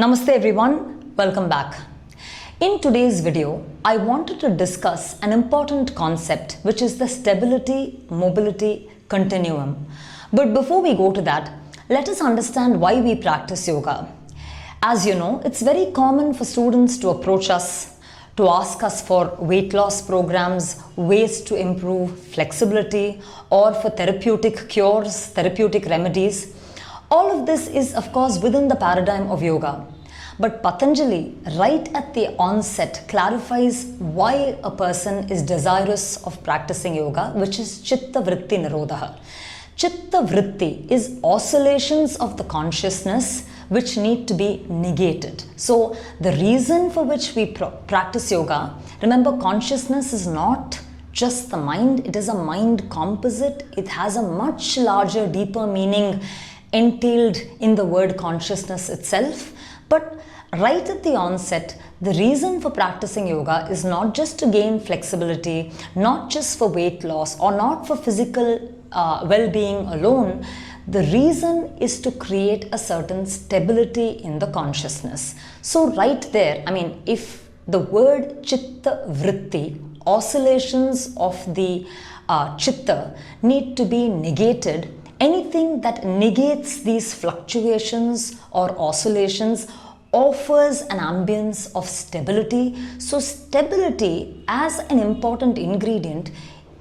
Namaste everyone, welcome back. In today's video, I wanted to discuss an important concept which is the stability-mobility continuum. But before we go to that, let us understand why we practice yoga. As you know, it's very common for students to approach us, to ask us for weight loss programs, ways to improve flexibility, or for therapeutic cures, therapeutic remedies. All of this is of course within the paradigm of yoga. But Patanjali, right at the onset, clarifies why a person is desirous of practicing yoga, which is Chitta Vritti Nirodha. Chitta Vritti is oscillations of the consciousness which need to be negated. So the reason for which we practice yoga, remember, consciousness is not just the mind, it is a mind composite. It has a much larger, deeper meaning entailed in the word consciousness itself. But right at the onset, the reason for practicing yoga is not just to gain flexibility, not just for weight loss, or not for physical well-being alone. The reason is to create a certain stability in the consciousness. So right there, if the word Chitta Vritti, oscillations of the Chitta, need to be negated, anything that negates these fluctuations or oscillations offers an ambience of stability. So stability as an important ingredient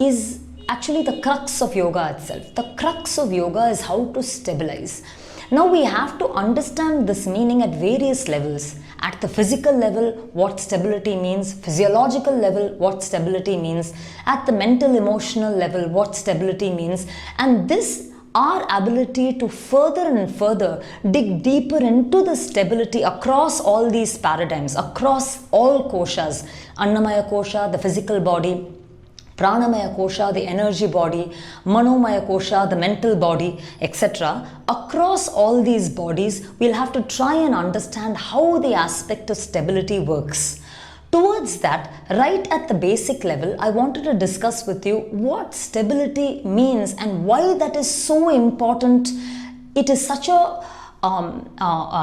is actually the crux of yoga itself. The crux of yoga is how to stabilize. Now we have to understand this meaning at various levels. At the physical level, what stability means; physiological level, what stability means; at the mental emotional level, what stability means. And this, our ability to further and further dig deeper into the stability across all these paradigms, across all koshas, Annamaya kosha, the physical body; Pranamaya kosha, the energy body; Manomaya kosha, the mental body, etc. Across all these bodies, we'll have to try and understand how the aspect of stability works. Towards that, right at the basic level, I wanted to discuss with you what stability means and why that is so important. It is such a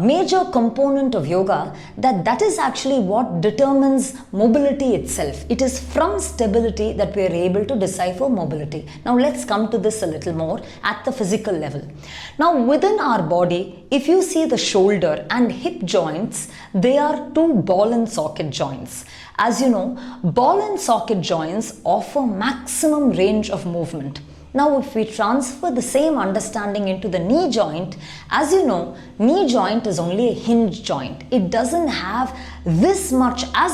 major component of yoga that is actually what determines mobility itself. It is from stability that we are able to decipher mobility. Now let's come to this a little more at the physical level. Now within our body, if you see the shoulder and hip joints, they are two ball and socket joints. As you know, ball and socket joints offer maximum range of movement. Now if we transfer the same understanding into the knee joint, as you know, knee joint is only a hinge joint. It doesn't have as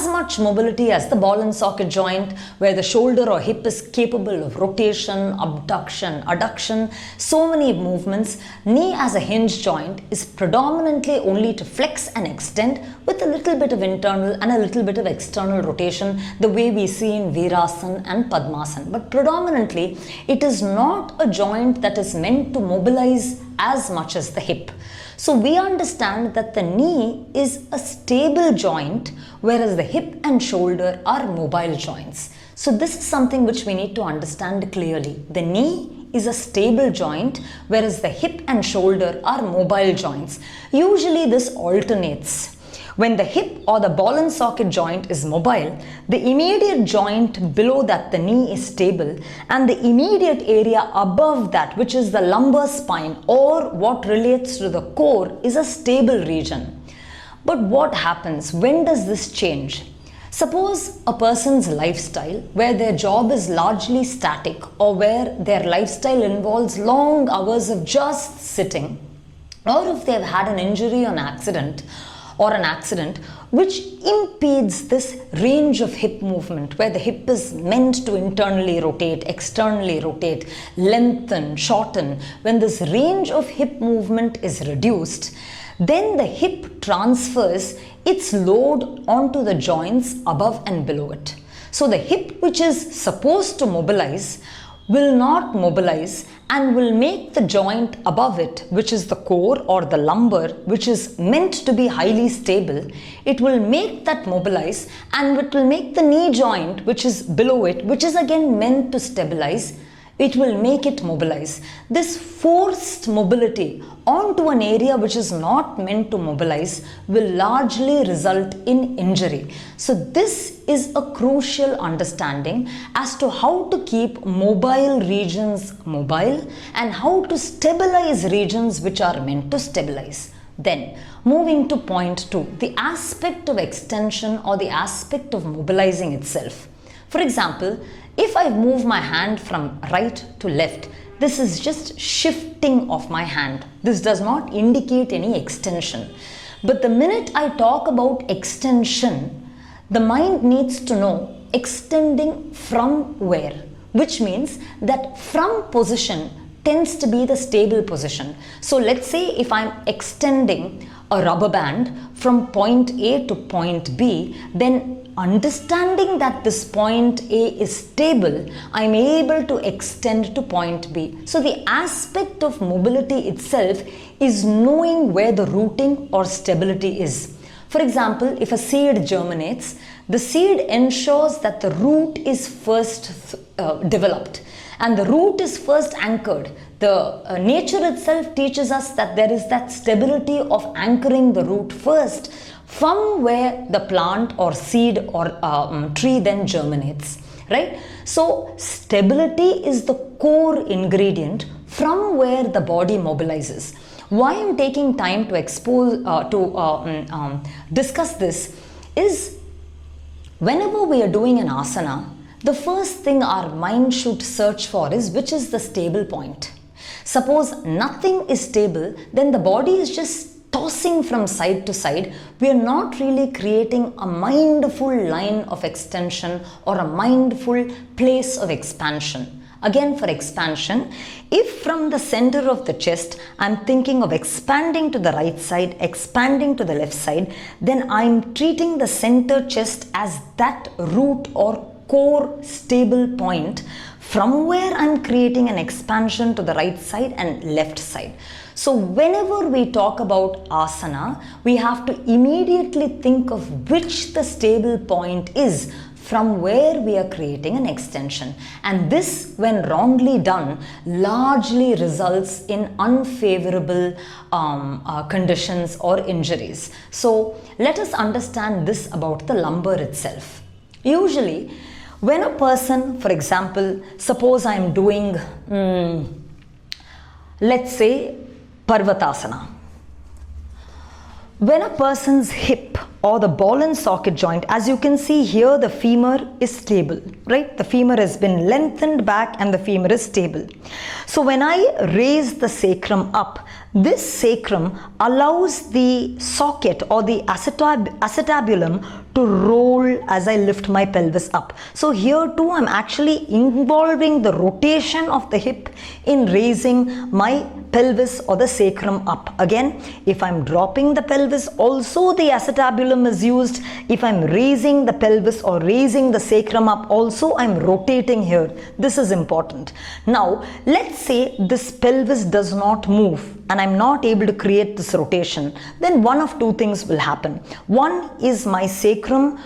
much mobility as the ball and socket joint, where the shoulder or hip is capable of rotation, abduction, adduction, so many movements. Knee as a hinge joint is predominantly only to flex and extend with a little bit of internal and a little bit of external rotation, the way we see in Virasana and Padmasana. But predominantly, it is not a joint that is meant to mobilize as much as the hip. So we understand that the knee is a stable joint, whereas the hip and shoulder are mobile joints. So this is something which we need to understand clearly. The knee is a stable joint, whereas the hip and shoulder are mobile joints. Usually this alternates. When the hip or the ball and socket joint is mobile, the immediate joint below that, the knee, is stable, and the immediate area above that, which is the lumbar spine or what relates to the core, is a stable region. But what happens? When does this change? Suppose a person's lifestyle where their job is largely static, or where their lifestyle involves long hours of just sitting, or if they've had an injury or an accident which impedes this range of hip movement, where the hip is meant to internally rotate, externally rotate, lengthen, shorten. When this range of hip movement is reduced, then the hip transfers its load onto the joints above and below it. So the hip, which is supposed to mobilize, will not mobilize and will make the joint above it, which is the core or the lumbar, which is meant to be highly stable, it will make that mobilize, and it will make the knee joint, which is below it, which is again meant to stabilize, it will make it mobilize. This forced mobility onto an area which is not meant to mobilize will largely result in injury. So this is a crucial understanding as to how to keep mobile regions mobile and how to stabilize regions which are meant to stabilize. Then moving to point 2, the aspect of extension or the aspect of mobilizing itself. For example, if I move my hand from right to left, this is just shifting of my hand. This does not indicate any extension. But the minute I talk about extension, the mind needs to know extending from where, which means that from position tends to be the stable position. So let's say if I'm extending a rubber band from point A to point B, then understanding that this point A is stable, I'm able to extend to point B. So the aspect of mobility itself is knowing where the rooting or stability is. For example, if a seed germinates, the seed ensures that the root is first developed and the root is first anchored. The nature itself teaches us that there is that stability of anchoring the root first, from where the plant or seed or tree then germinates, right? So stability is the core ingredient from where the body mobilizes. Why I'm taking time to discuss this is whenever we are doing an asana, the first thing our mind should search for is which is the stable point. Suppose nothing is stable, then the body is just tossing from side to side. We are not really creating a mindful line of extension or a mindful place of expansion. Again, for expansion, if from the center of the chest I'm thinking of expanding to the right side, expanding to the left side, then I'm treating the center chest as that root or core stable point from where I'm creating an expansion to the right side and left side. So whenever we talk about asana, we have to immediately think of which the stable point is from where we are creating an extension. And this, when wrongly done, largely results in unfavorable conditions or injuries. So let us understand this about the lumbar itself. Usually, when a person, for example, suppose I am doing, let's say, Virabhadrasana. When a person's hip or the ball and socket joint, as you can see here, the femur is stable, right? The femur has been lengthened back and the femur is stable. So when I raise the sacrum up, this sacrum allows the socket or the acetabulum to roll as I lift my pelvis up. So here too I'm actually involving the rotation of the hip in raising my pelvis or the sacrum up. Again, if I'm dropping the pelvis, also the acetabulum is used. If I'm raising the pelvis or raising the sacrum up, also I'm rotating here. This is important. Now, let's say this pelvis does not move and I'm not able to create this rotation, then one of two things will happen. One is my sacrum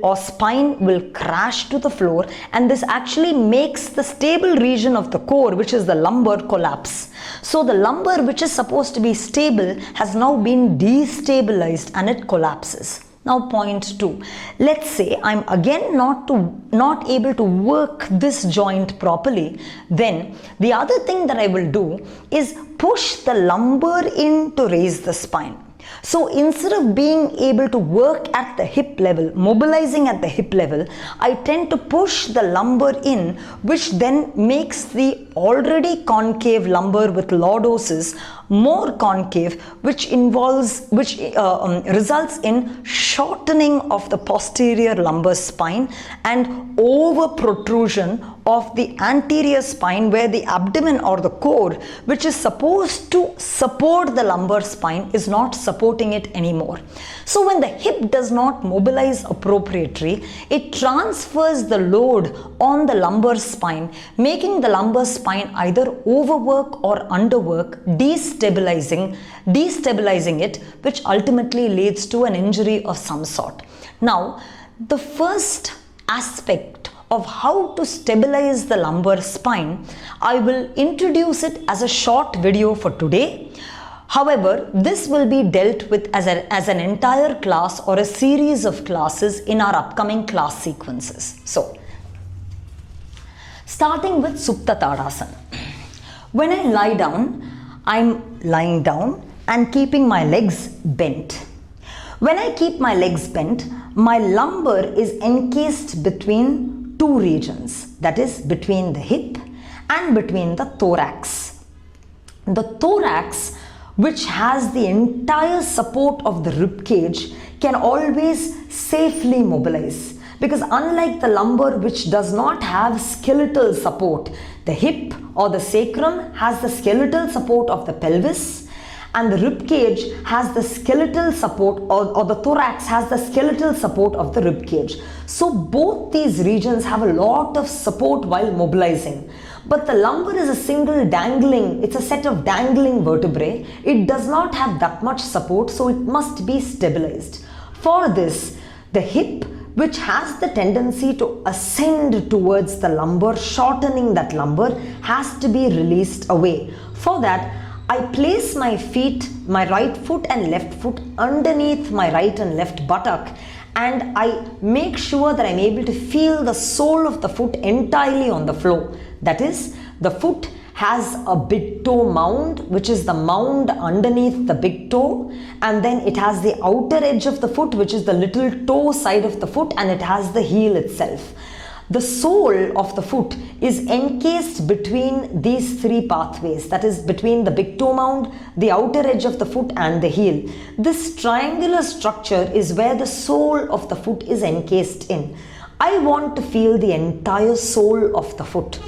or spine will crash to the floor, and this actually makes the stable region of the core, which is the lumbar, collapse. So the lumbar, which is supposed to be stable, has now been destabilized and it collapses. Now point 2, let's say I'm again not able to work this joint properly, then the other thing that I will do is push the lumbar in to raise the spine. So instead of being able to work at the hip level, mobilizing at the hip level, I tend to push the lumbar in, which then makes the already concave lumbar with lordosis more concave, which results in shortening of the posterior lumbar spine and over protrusion of the anterior spine, where the abdomen or the core, which is supposed to support the lumbar spine, is not supporting it anymore. So when the hip does not mobilize appropriately, it transfers the load on the lumbar spine, making the lumbar spine either overwork or underwork, destabilizing it, which ultimately leads to an injury of some sort. Now, the first aspect of how to stabilize the lumbar spine, I will introduce it as a short video for today. However, this will be dealt with as an entire class or a series of classes in our upcoming class sequences. So, starting with Supta Tadasana. When I lie down, I'm lying down and keeping my legs bent. When I keep my legs bent, my lumbar is encased between two regions, that is between the hip and between the thorax. The thorax, which has the entire support of the rib cage, can always safely mobilize, because unlike the lumbar, which does not have skeletal support, the hip or the sacrum has the skeletal support of the pelvis, and the rib cage has the skeletal support, or the thorax has the skeletal support of the rib cage. So both these regions have a lot of support while mobilizing. But the lumbar is a single dangling, it's a set of dangling vertebrae. It does not have that much support, so it must be stabilized. For this, the hip, which has the tendency to ascend towards the lumbar, shortening that lumbar, has to be released away. For that, I place my feet, my right foot and left foot underneath my right and left buttock, and I make sure that I'm able to feel the sole of the foot entirely on the floor. That is, the foot has a big toe mound, which is the mound underneath the big toe, and then it has the outer edge of the foot, which is the little toe side of the foot, and it has the heel itself. The sole of the foot is encased between these three pathways, that is between the big toe mound, the outer edge of the foot and the heel. This triangular structure is where the sole of the foot is encased in. I want to feel the entire sole of the foot.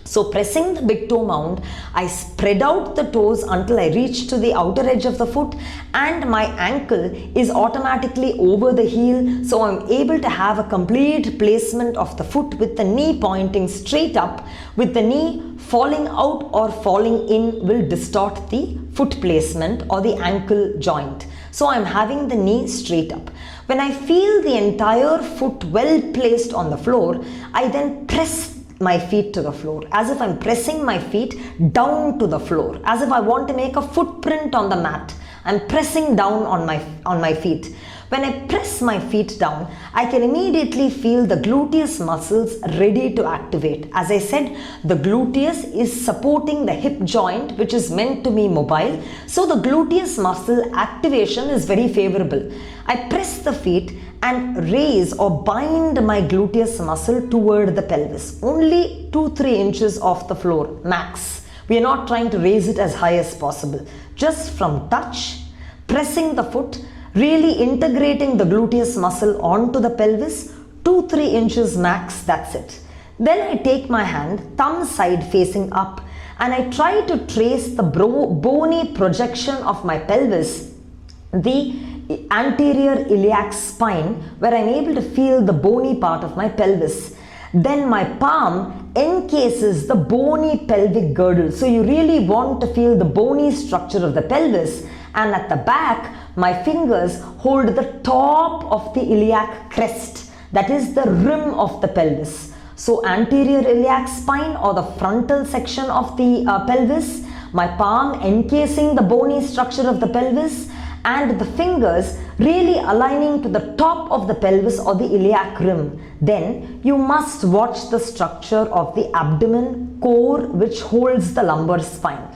So pressing the big toe mound, I spread out the toes until I reach to the outer edge of the foot, and my ankle is automatically over the heel. So I'm able to have a complete placement of the foot with the knee pointing straight up. With the knee falling out or falling in will distort the foot placement or the ankle joint. So I'm having the knee straight up. When I feel the entire foot well placed on the floor, I then press my feet to the floor, as if I'm pressing my feet down to the floor, as if I want to make a footprint on the mat. I'm pressing down on my feet. When I press my feet down, I can immediately feel the gluteus muscles ready to activate. As I said, the gluteus is supporting the hip joint, which is meant to be mobile. So the gluteus muscle activation is very favorable. I press the feet and raise or bind my gluteus muscle toward the pelvis. Only 2-3 inches off the floor, max. We are not trying to raise it as high as possible. Just from touch, pressing the foot, really integrating the gluteus muscle onto the pelvis, 2-3 inches max, that's it. Then I take my hand, thumb side facing up, and I try to trace the bony projection of my pelvis, the anterior iliac spine, where I'm able to feel the bony part of my pelvis. Then my palm encases the bony pelvic girdle. So you really want to feel the bony structure of the pelvis, and at the back, my fingers hold the top of the iliac crest, that is the rim of the pelvis. So anterior iliac spine or the frontal section of the pelvis, my palm encasing the bony structure of the pelvis, and the fingers really aligning to the top of the pelvis or the iliac rim. Then you must watch the structure of the abdomen core, which holds the lumbar spine.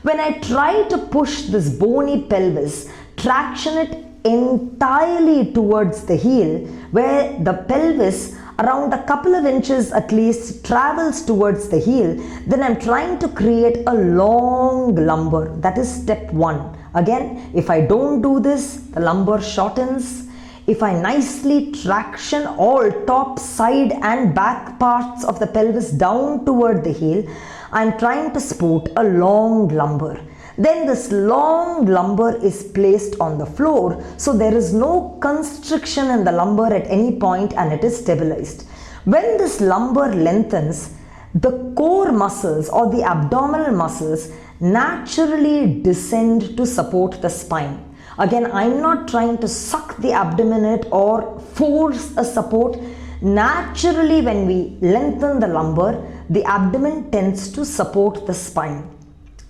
When I try to push this bony pelvis, traction it entirely towards the heel, where the pelvis around a couple of inches at least travels towards the heel, then I'm trying to create a long lumbar. That is step 1. Again, if I don't do this, the lumbar shortens. If I nicely traction all top, side and back parts of the pelvis down toward the heel, I'm trying to sport a long lumbar. Then this long lumbar is placed on the floor, so there is no constriction in the lumbar at any point and it is stabilized. When this lumbar lengthens, the core muscles or the abdominal muscles naturally descend to support the spine. Again, I'm not trying to suck the abdomen in or force a support. naturally when we lengthen the lumbar, the abdomen tends to support the spine.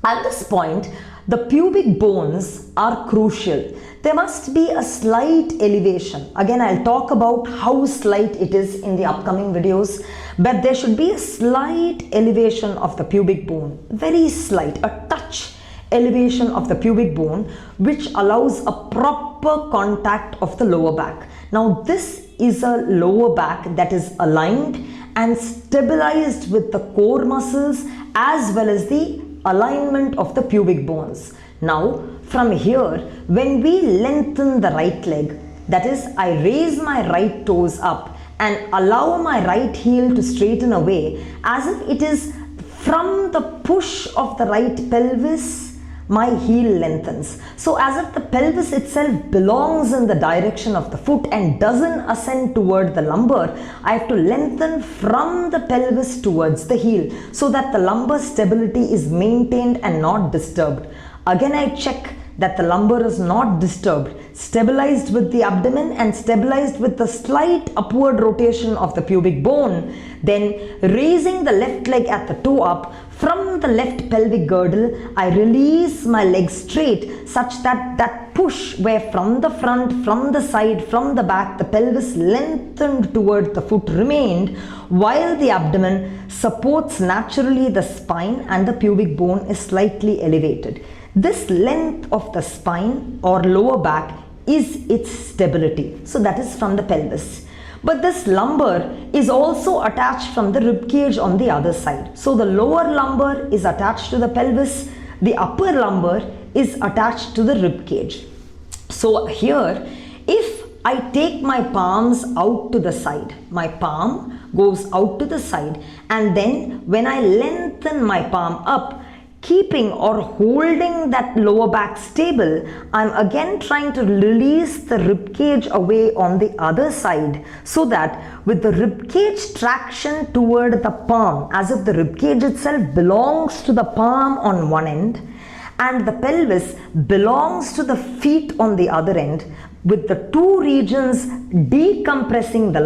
At this point, the pubic bones are crucial. There must be a slight elevation. Again, I'll talk about how slight it is in the upcoming videos, but there should be a slight elevation of the pubic bone, very slight, a touch elevation of the pubic bone, which allows a proper contact of the lower back. Now, this is a lower back that is aligned and stabilized with the core muscles as well as the alignment of the pubic bones. Now, from here, when we lengthen the right leg, that is, I raise my right toes up and allow my right heel to straighten away as if it is from the push of the right pelvis, my heel lengthens. So as if the pelvis itself belongs in the direction of the foot and doesn't ascend toward the lumbar, I have to lengthen from the pelvis towards the heel so that the lumbar stability is maintained and not disturbed. Again, I check that the lumbar is not disturbed, stabilized with the abdomen and stabilized with the slight upward rotation of the pubic bone. Then raising the left leg at the toe up, from the left pelvic girdle, I release my leg straight such that that push where from the front, from the side, from the back, the pelvis lengthened toward the foot remained, while the abdomen supports naturally the spine and the pubic bone is slightly elevated. This length of the spine or lower back is its stability. So that is from the pelvis. But this lumbar is also attached from the rib cage on the other side. So the lower lumbar is attached to the pelvis, the upper lumbar is attached to the rib cage. So here, if I take my palms out to the side, my palm goes out to the side, and then when I lengthen my palm up, keeping or holding that lower back stable, I'm again trying to release the rib cage away on the other side so that with the rib cage traction toward the palm, as if the rib cage itself belongs to the palm on one end and the pelvis belongs to the feet on the other end, with the two regions decompressing the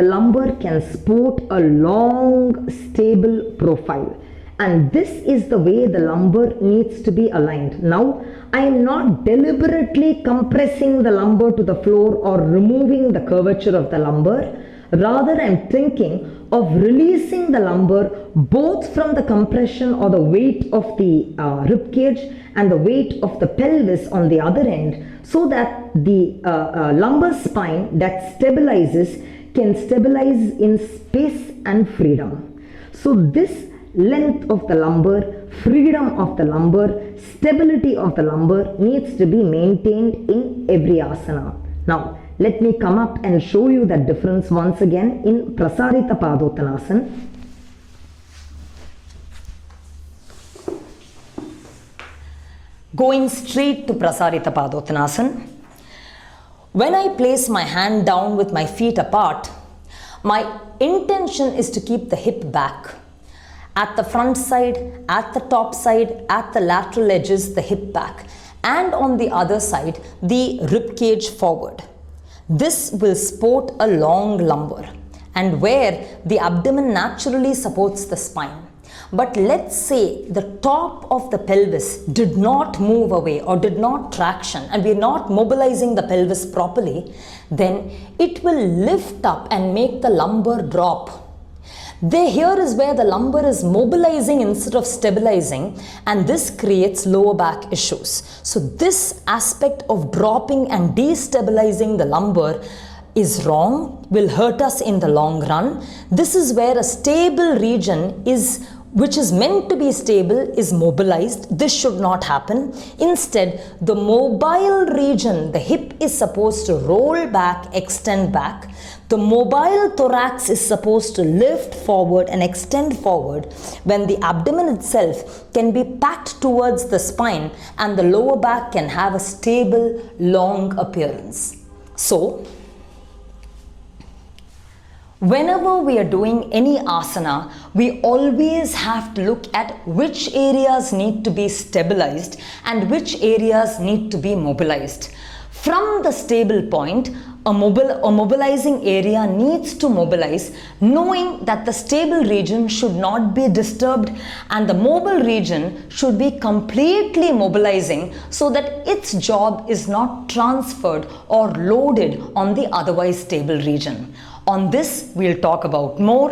lumbar can sport a long, stable profile. And this is the way the lumbar needs to be aligned. Now, I am not deliberately compressing the lumbar to the floor or removing the curvature of the lumbar. Rather, I am thinking of releasing the lumbar both from the compression or the weight of the rib cage and the weight of the pelvis on the other end, so that the lumbar spine that stabilizes can stabilize in space and freedom. So this length of the lumbar, freedom of the lumbar, stability of the lumbar needs to be maintained in every asana. Now, let me come up and show you that difference once again in Prasarita Padottanasana. Going straight to Prasarita Padottanasana. When I place my hand down with my feet apart, my intention is to keep the hip back. At the front side, at the top side, at the lateral edges, the hip back, and on the other side, the rib cage forward. This will sport a long lumbar and where the abdomen naturally supports the spine. But let's say the top of the pelvis did not move away or did not traction and we are not mobilizing the pelvis properly, then it will lift up and make the lumbar drop. Here is where the lumbar is mobilizing instead of stabilizing, and this creates lower back issues. So this aspect of dropping and destabilizing the lumbar is wrong, will hurt us in the long run. This is where a stable region which is meant to be stable is mobilized. This should not happen. Instead, the mobile region, the hip is supposed to roll back, extend back. The mobile thorax is supposed to lift forward and extend forward when the abdomen itself can be packed towards the spine and the lower back can have a stable, long appearance. So, whenever we are doing any asana, we always have to look at which areas need to be stabilized and which areas need to be mobilized. From the stable point, a mobilizing area needs to mobilize, knowing that the stable region should not be disturbed and the mobile region should be completely mobilizing so that its job is not transferred or loaded on the otherwise stable region. On this, we'll talk about more.